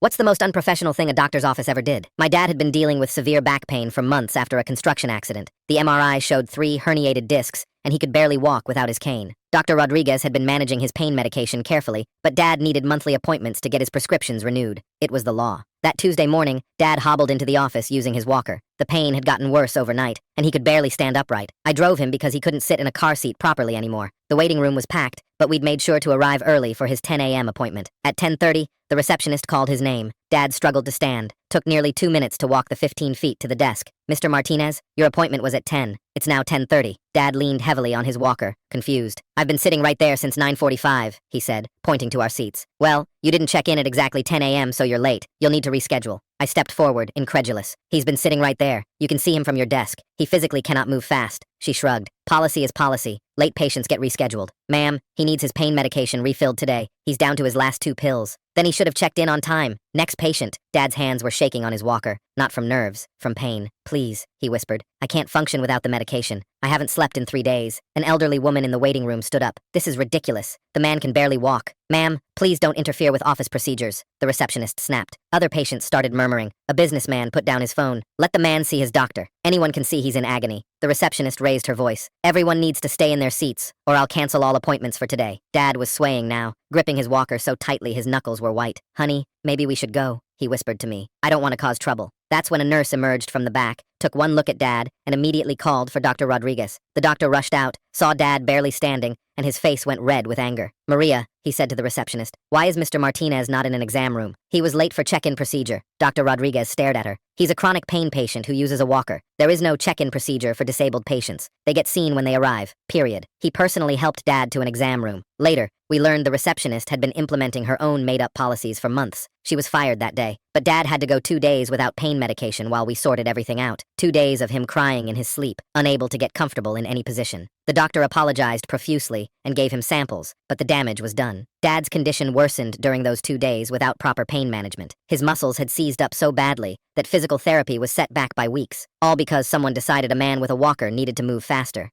What's the most unprofessional thing a doctor's office ever did? My dad had been dealing with severe back pain for months after a construction accident. The MRI showed 3 herniated discs, and he could barely walk without his cane. Dr. Rodriguez had been managing his pain medication carefully, but Dad needed monthly appointments to get his prescriptions renewed. It was the law. That Tuesday morning, Dad hobbled into the office using his walker. The pain had gotten worse overnight, and he could barely stand upright. I drove him because he couldn't sit in a car seat properly anymore. The waiting room was packed, but we'd made sure to arrive early for his 10 a.m. appointment. At 10:30, the receptionist called his name. Dad struggled to stand. Took nearly 2 minutes to walk the 15 feet to the desk. "Mr. Martinez, your appointment was at 10. It's now 10:30. Dad leaned heavily on his walker, confused. "I've been sitting right there since 9:45, he said, pointing to our seats. "Well, you didn't check in at exactly 10 a.m., so you're late. You'll need to reschedule." I stepped forward, incredulous. "He's been sitting right there. You can see him from your desk. He physically cannot move fast." She shrugged. "Policy is policy. Late patients get rescheduled. Ma'am, he needs his pain medication refilled today. He's down to his last 2 pills. Then he should have checked in on time. Next patient." Dad's hands were shaking on his walker. Not from nerves, from pain. "Please," he whispered. "I can't function without the medication. I haven't slept in 3 days." An elderly woman in the waiting room stood up. "This is ridiculous. The man can barely walk." "Ma'am, please don't interfere with office procedures," the receptionist snapped. Other patients started murmuring. A businessman put down his phone. "Let the man see his doctor. Anyone can see he's in agony." The receptionist raised her voice. "Everyone needs to stay in their seats, or I'll cancel all appointments for today." Dad was swaying now, gripping his walker so tightly his knuckles were white. "Honey, maybe we should go," he whispered to me. "I don't want to cause trouble." That's when a nurse emerged from the back, took one look at Dad, and immediately called for Dr. Rodriguez. The doctor rushed out, saw Dad barely standing, and his face went red with anger. "Maria," he said to the receptionist, "why is Mr. Martinez not in an exam room? He was late for check-in procedure." Dr. Rodriguez stared at her. "He's a chronic pain patient who uses a walker. There is no check-in procedure for disabled patients. They get seen when they arrive, period." He personally helped Dad to an exam room. Later, we learned the receptionist had been implementing her own made-up policies for months. She was fired that day, but Dad had to go 2 days without pain medication while we sorted everything out. 2 days of him crying in his sleep, unable to get comfortable in any position. The doctor apologized profusely and gave him samples, but the damage was done. Dad's condition worsened during those 2 days without proper pain management. His muscles had seized up so badly that physical therapy was set back by weeks, all because someone decided a man with a walker needed to move faster.